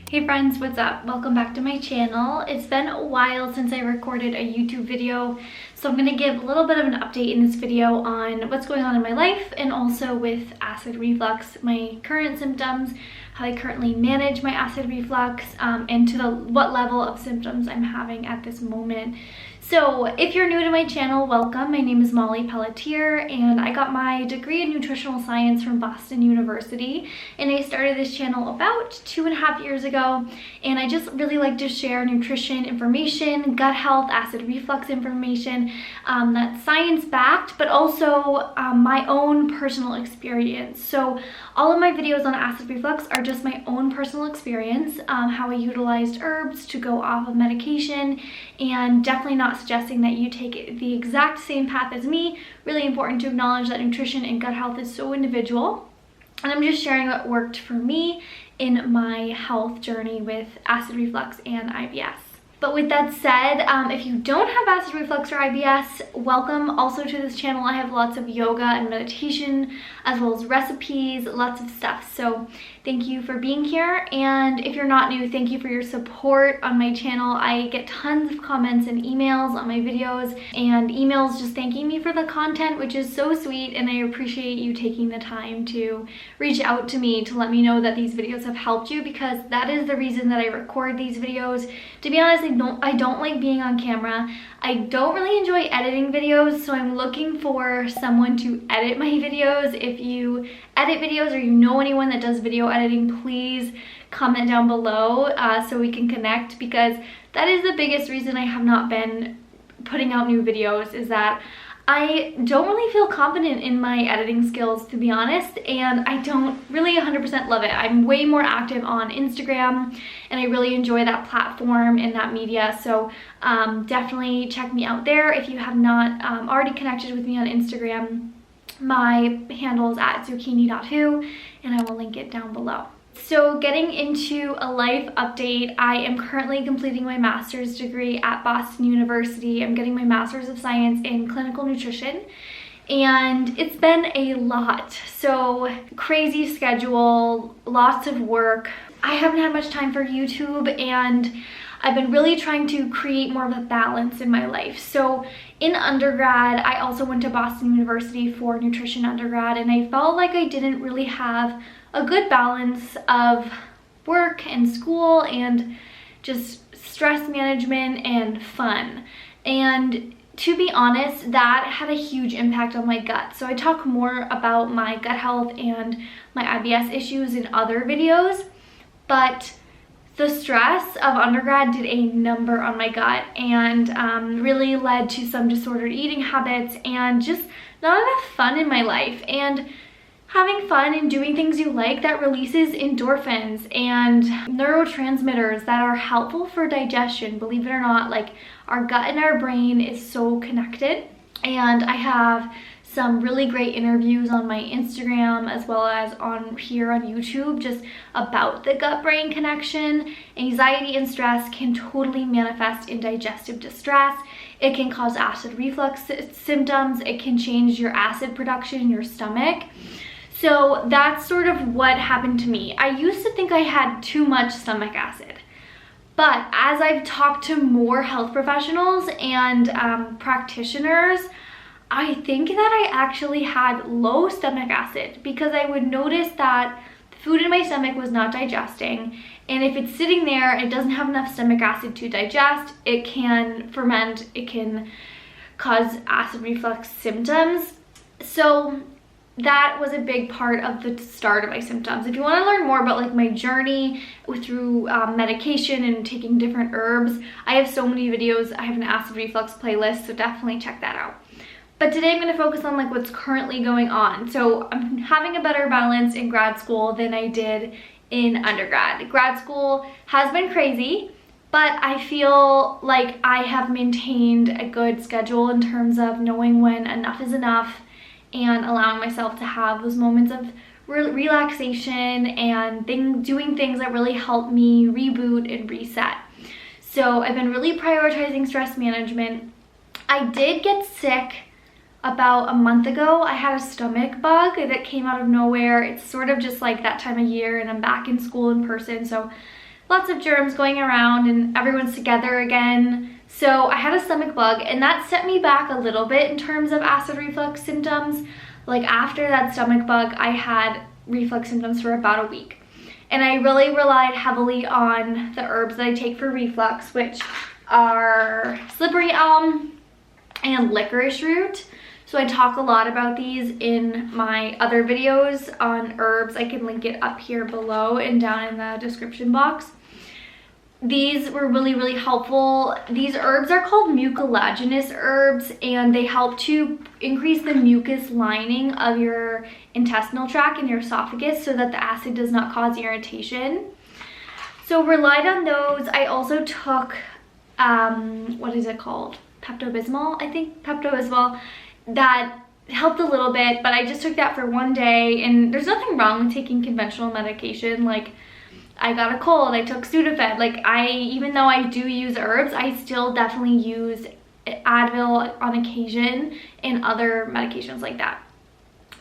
Hey friends, what's up? Welcome back to my channel. It's been a while since I recorded a YouTube video, so I'm going to give a little bit of an update in this video on what's going on in my life and also with acid reflux, my current symptoms, how I currently manage my acid reflux, and to what level of symptoms I'm having at this moment. So if you're new to my channel, welcome. My name is Molly Pelletier and I got my degree in nutritional science from Boston University, and I started this channel about 2.5 years ago, and I just really like to share nutrition information, gut health, acid reflux information that's science-backed, but also my own personal experience. So all of my videos on acid reflux are just my own personal experience, how I utilized herbs to go off of medication, and definitely not suggesting that you take the exact same path as me. Really important to acknowledge that nutrition and gut health is so individual, and I'm just sharing what worked for me in my health journey with acid reflux and IBS. But with that said, if you don't have acid reflux or IBS, welcome also to this channel. I have lots of yoga and meditation, as well as recipes, lots of stuff. So thank you for being here. And if you're not new, thank you for your support on my channel. I get tons of comments and emails on my videos, and emails just thanking me for the content, which is so sweet. And I appreciate you taking the time to reach out to me to let me know that these videos have helped you, because that is the reason that I record these videos. To be honest, I don't like being on camera. I don't really enjoy editing videos, so I'm looking for someone to edit my videos. If you edit videos or you know anyone that does video editing, please comment down below so we can connect, because that is the biggest reason I have not been putting out new videos, is that I don't really feel confident in my editing skills, to be honest, and I don't really 100% love it. I'm way more active on Instagram, and I really enjoy that platform and that media, so definitely check me out there. If you have not already connected with me on Instagram, my handle is @zucchini.who, and I will link it down below. So getting into a life update, I am currently completing my master's degree at Boston University. I'm getting my master's of science in clinical nutrition, and it's been a lot. So crazy schedule, lots of work. I haven't had much time for YouTube, and I've been really trying to create more of a balance in my life. So in undergrad, I also went to Boston University for nutrition undergrad, and I felt like I didn't really have a good balance of work and school and just stress management and fun. And to be honest, that had a huge impact on my gut. So I talk more about my gut health and my IBS issues in other videos, but the stress of undergrad did a number on my gut, and really led to some disordered eating habits and just not enough fun in my life. And having fun and doing things you like, that releases endorphins and neurotransmitters that are helpful for digestion. Believe it or not, like, our gut and our brain is so connected. And I have some really great interviews on my Instagram as well as on here on YouTube just about the gut-brain connection. Anxiety and stress can totally manifest in digestive distress. It can cause acid reflux symptoms. It can change your acid production in your stomach. So that's sort of what happened to me. I used to think I had too much stomach acid, but as I've talked to more health professionals and practitioners, I think that I actually had low stomach acid, because I would notice that the food in my stomach was not digesting, and if it's sitting there and it doesn't have enough stomach acid to digest, it can ferment, it can cause acid reflux symptoms. So that was a big part of the start of my symptoms. If you want to learn more about like my journey through medication and taking different herbs, I have so many videos. I have an acid reflux playlist, so definitely check that out. But today I'm going to focus on like what's currently going on. So I'm having a better balance in grad school than I did in undergrad. Grad school has been crazy, but I feel like I have maintained a good schedule in terms of knowing when enough is enough and allowing myself to have those moments of relaxation and doing things that really help me reboot and reset. So I've been really prioritizing stress management. I did get sick about a month ago. I had a stomach bug that came out of nowhere. It's sort of just like that time of year, and I'm back in school in person, so lots of germs going around and everyone's together again. So I had a stomach bug, and that set me back a little bit in terms of acid reflux symptoms. Like after that stomach bug, I had reflux symptoms for about a week. And I really relied heavily on the herbs that I take for reflux, which are slippery elm and licorice root. So I talk a lot about these in my other videos on herbs. I can link it up here below and down in the description box. These were really, really helpful. These herbs are called mucilaginous herbs, and they help to increase the mucus lining of your intestinal tract and your esophagus so that the acid does not cause irritation. So relied on those. I also took, what is it called? Pepto-Bismol, I think, Pepto-Bismol. That helped a little bit, but I just took that for one day, and there's nothing wrong with taking conventional medication. Like, I got a cold, I took Sudafed. Like, even though I do use herbs, I still definitely use Advil on occasion and other medications like that.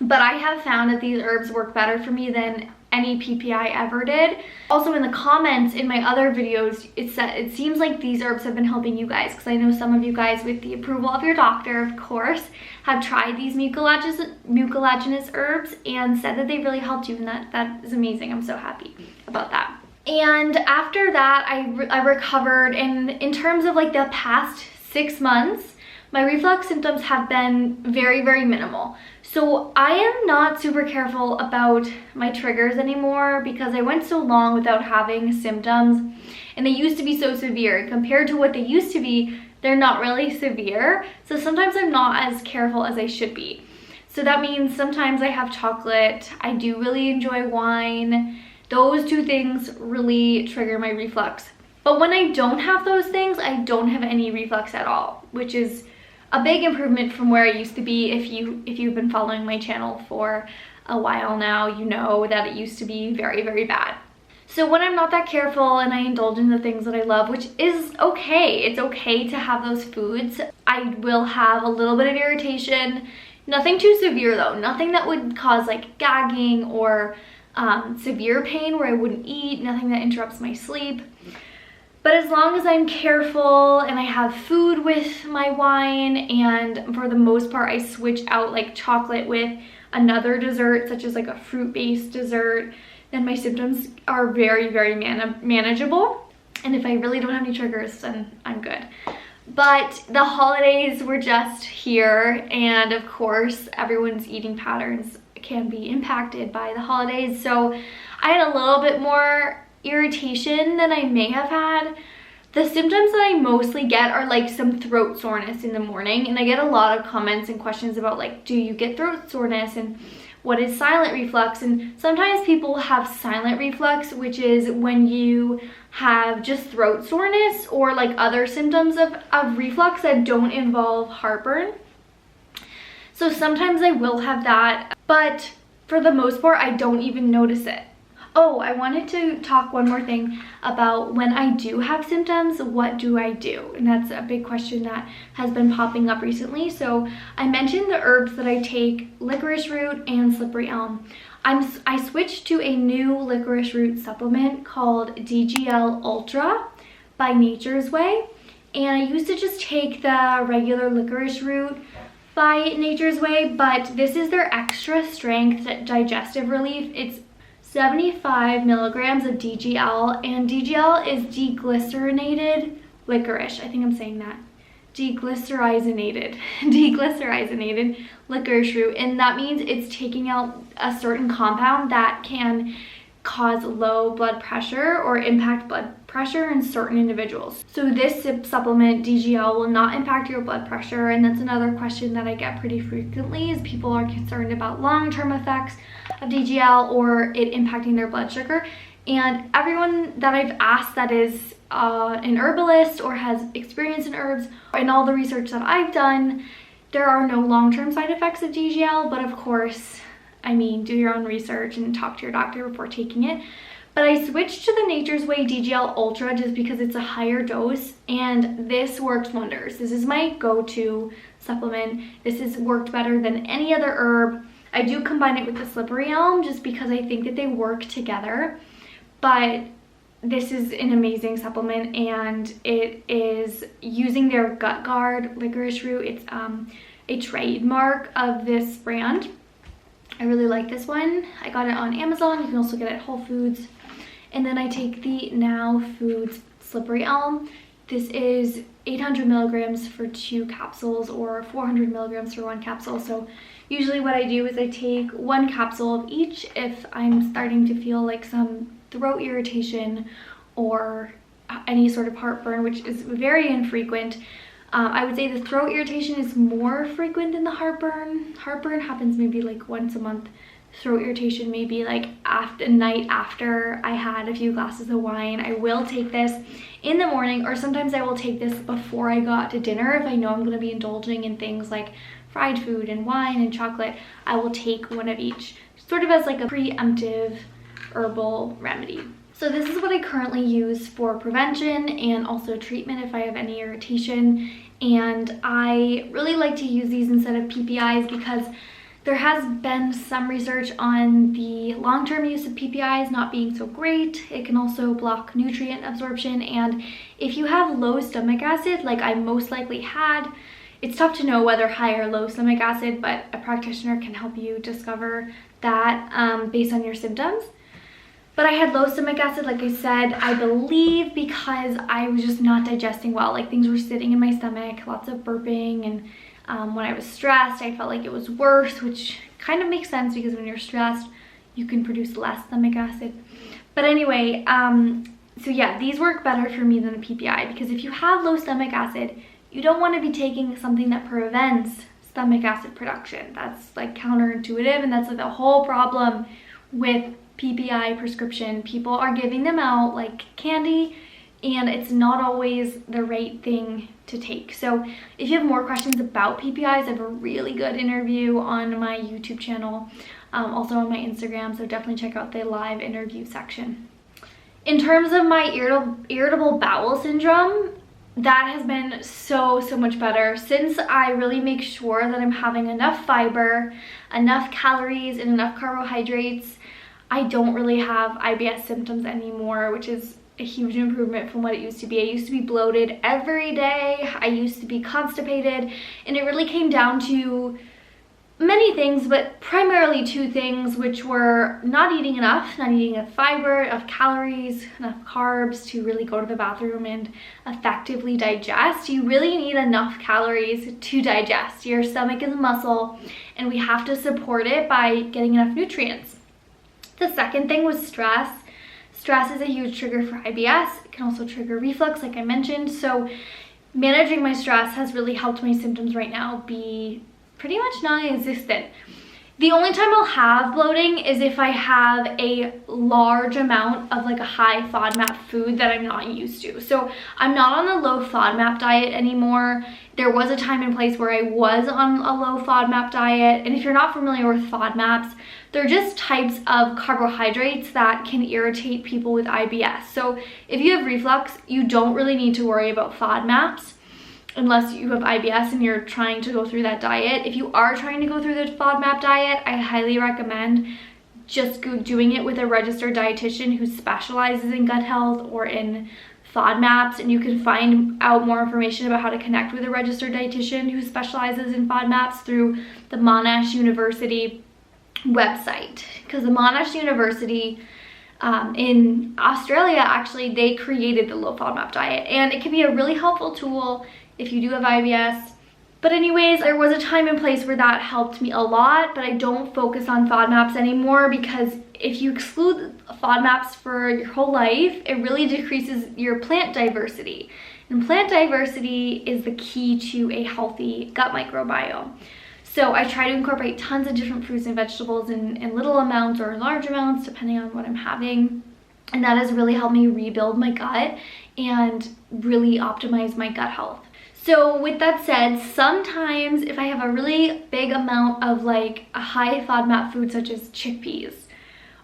But I have found that these herbs work better for me than any PPI ever did. Also, in the comments in my other videos, it seems like these herbs have been helping you guys, because I know some of you guys, with the approval of your doctor, of course, have tried these mucilaginous herbs and said that they really helped you, and that is amazing. I'm so happy about that. And after that, I recovered, and in terms of like the past 6 months, my reflux symptoms have been very, very minimal. So I am not super careful about my triggers anymore, because I went so long without having symptoms, and they used to be so severe. Compared to what they used to be, they're not really severe. So sometimes I'm not as careful as I should be. So that means sometimes I have chocolate. I do really enjoy wine. Those two things really trigger my reflux. But when I don't have those things, I don't have any reflux at all, which is a big improvement from where I used to be. If you've been following my channel for a while now, you know that it used to be very, very bad. So when I'm not that careful and I indulge in the things that I love, which is okay, it's okay to have those foods, I will have a little bit of irritation. Nothing too severe though, nothing that would cause like gagging or severe pain where I wouldn't eat, nothing that interrupts my sleep. But as long as I'm careful and I have food with my wine, and for the most part I switch out like chocolate with another dessert, such as like a fruit-based dessert, then my symptoms are very, very manageable. And if I really don't have any triggers, then I'm good. But the holidays were just here, and of course everyone's eating patterns can be impacted by the holidays. So I had a little bit more irritation than I may have had. The symptoms that I mostly get are like some throat soreness in the morning, and I get a lot of comments and questions about like, do you get throat soreness and what is silent reflux? And sometimes people have silent reflux, which is when you have just throat soreness or like other symptoms of reflux that don't involve heartburn. So sometimes I will have that, but for the most part I don't even notice it. Oh, I wanted to talk one more thing about when I do have symptoms, what do I do? And that's a big question that has been popping up recently. So I mentioned the herbs that I take, licorice root and slippery elm. I switched to a new licorice root supplement called DGL Ultra by Nature's Way. And I used to just take the regular licorice root by Nature's Way, but this is their extra strength digestive relief. It's 75 milligrams of DGL, and DGL is deglycerinated licorice. I think I'm saying that. Deglycerinated licorice root, and that means it's taking out a certain compound that can cause low blood pressure or impact blood pressure in certain individuals. So this supplement, DGL, will not impact your blood pressure, and that's another question that I get pretty frequently, is people are concerned about long-term effects of DGL or it impacting their blood sugar. And everyone that I've asked that is an herbalist or has experience in herbs, in all the research that I've done, there are no long-term side effects of DGL, but of course, I mean, do your own research and talk to your doctor before taking it. But I switched to the Nature's Way DGL Ultra just because it's a higher dose, and this works wonders. This is my go-to supplement. This has worked better than any other herb. I do combine it with the slippery elm just because I think that they work together. But this is an amazing supplement, and it is using their Gut Guard licorice root. It's a trademark of this brand. I really like this one. I got it on Amazon. You can also get it at Whole Foods. And then I take the Now Foods Slippery Elm. This is 800 milligrams for 2 capsules or 400 milligrams for 1 capsule. So usually what I do is I take 1 capsule of each if I'm starting to feel like some throat irritation or any sort of heartburn, which is very infrequent. I would say the throat irritation is more frequent than the heartburn. Heartburn happens maybe like once a month. Throat irritation maybe like night after I had a few glasses of wine. I will take this in the morning, or sometimes I will take this before I go out to dinner. If I know I'm going to be indulging in things like fried food and wine and chocolate, I will take one of each, sort of as like a preemptive herbal remedy. So this is what I currently use for prevention and also treatment if I have any irritation. And I really like to use these instead of PPIs because there has been some research on the long-term use of PPIs not being so great. It can also block nutrient absorption, and if you have low stomach acid, like I most likely had, it's tough to know whether high or low stomach acid, but a practitioner can help you discover that based on your symptoms. But I had low stomach acid, like I said, I believe because I was just not digesting well. Like things were sitting in my stomach, lots of burping, and when I was stressed, I felt like it was worse, which kind of makes sense because when you're stressed, you can produce less stomach acid. But anyway, so yeah, these work better for me than a PPI because if you have low stomach acid, you don't want to be taking something that prevents stomach acid production. That's like counterintuitive, and that's like the whole problem with PPI prescription. People are giving them out like candy, and it's not always the right thing to take. So if you have more questions about PPIs, I have a really good interview on my YouTube channel, also on my Instagram, so definitely check out the live interview section. In terms of my irritable bowel syndrome, that has been so much better since I really make sure that I'm having enough fiber, enough calories, and enough carbohydrates. I don't really have IBS symptoms anymore, which is a huge improvement from what it used to be. I used to be bloated every day. I used to be constipated, and it really came down to many things, but primarily 2 things, which were not eating enough fiber, enough calories, enough carbs to really go to the bathroom and effectively digest. You really need enough calories to digest. Your stomach is a muscle, and we have to support it by getting enough nutrients. The second thing was stress. Stress is a huge trigger for IBS. It can also trigger reflux, like I mentioned. So managing my stress has really helped my symptoms right now be pretty much non-existent. The only time I'll have bloating is if I have a large amount of like a high FODMAP food that I'm not used to. So I'm not on a low FODMAP diet anymore. There was a time and place where I was on a low FODMAP diet. And if you're not familiar with FODMAPs, they're just types of carbohydrates that can irritate people with IBS. So if you have reflux, you don't really need to worry about FODMAPs unless you have IBS and you're trying to go through that diet. If you are trying to go through the FODMAP diet, I highly recommend just doing it with a registered dietitian who specializes in gut health or in FODMAPs, and you can find out more information about how to connect with a registered dietitian who specializes in FODMAPs through the Monash University website, because the Monash University in Australia, actually, they created the low FODMAP diet, and it can be a really helpful tool if you do have IBS. But anyways, there was a time and place where that helped me a lot, but I don't focus on FODMAPs anymore because if you exclude FODMAPs for your whole life, it really decreases your plant diversity. And plant diversity is the key to a healthy gut microbiome. So I try to incorporate tons of different fruits and vegetables in little amounts or large amounts, depending on what I'm having. And that has really helped me rebuild my gut and really optimize my gut health. So with that said, sometimes if I have a really big amount of like a high FODMAP food such as chickpeas,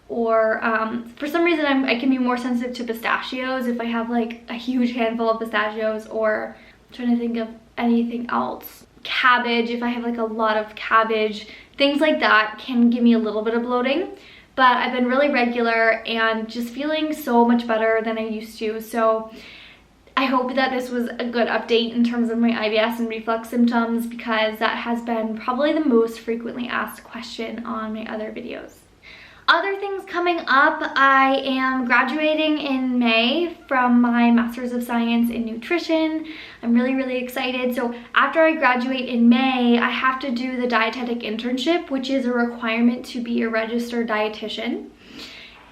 or for some reason I can be more sensitive to pistachios if I have like a huge handful of pistachios, or I'm trying to think of anything else. Cabbage, if I have like a lot of cabbage, things like that can give me a little bit of bloating. but I've been really regular and just feeling so much better than I used to. So I hope that this was a good update in terms of my IBS and reflux symptoms, because that has been probably the most frequently asked question on my other videos. Other things coming up, I am graduating in May from my Master's of Science in Nutrition. I'm really excited. So after I graduate in May, I have to do the dietetic internship, which is a requirement to be a registered dietitian.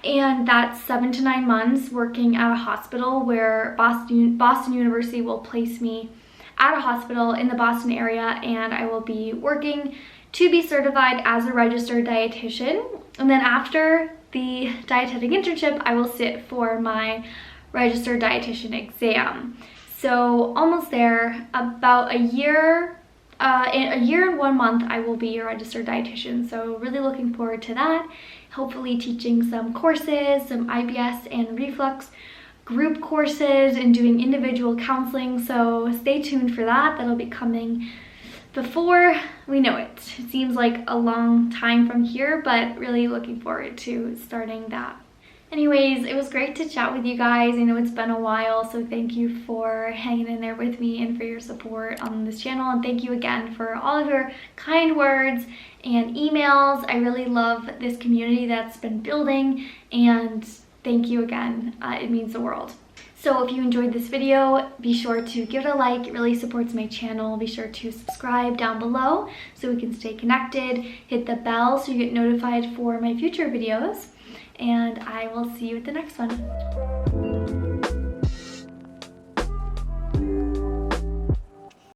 And that's 7 to 9 months working at a hospital, where Boston University will place me at a hospital in the Boston area, and I will be working to be certified as a registered dietitian. And then after the dietetic internship, I will sit for my registered dietitian exam. So almost there. About a year and 1 month I will be a registered dietitian. So really looking forward to that. Hopefully teaching some courses, some IBS and reflux group courses, and doing individual counseling. So stay tuned for that. That'll be coming before we know it. It seems like a long time from here, but really looking forward to starting that. Anyways, it was great to chat with you guys. I know it's been a while, so thank you for hanging in there with me and for your support on this channel. And thank you again for all of your kind words and emails. I really love this community that's been building, and thank you again. It means the world. So if you enjoyed this video, be sure to give it a like. It really supports my channel. Be sure to subscribe down below so we can stay connected. Hit the bell so you get notified for my future videos. And I will see you at the next one.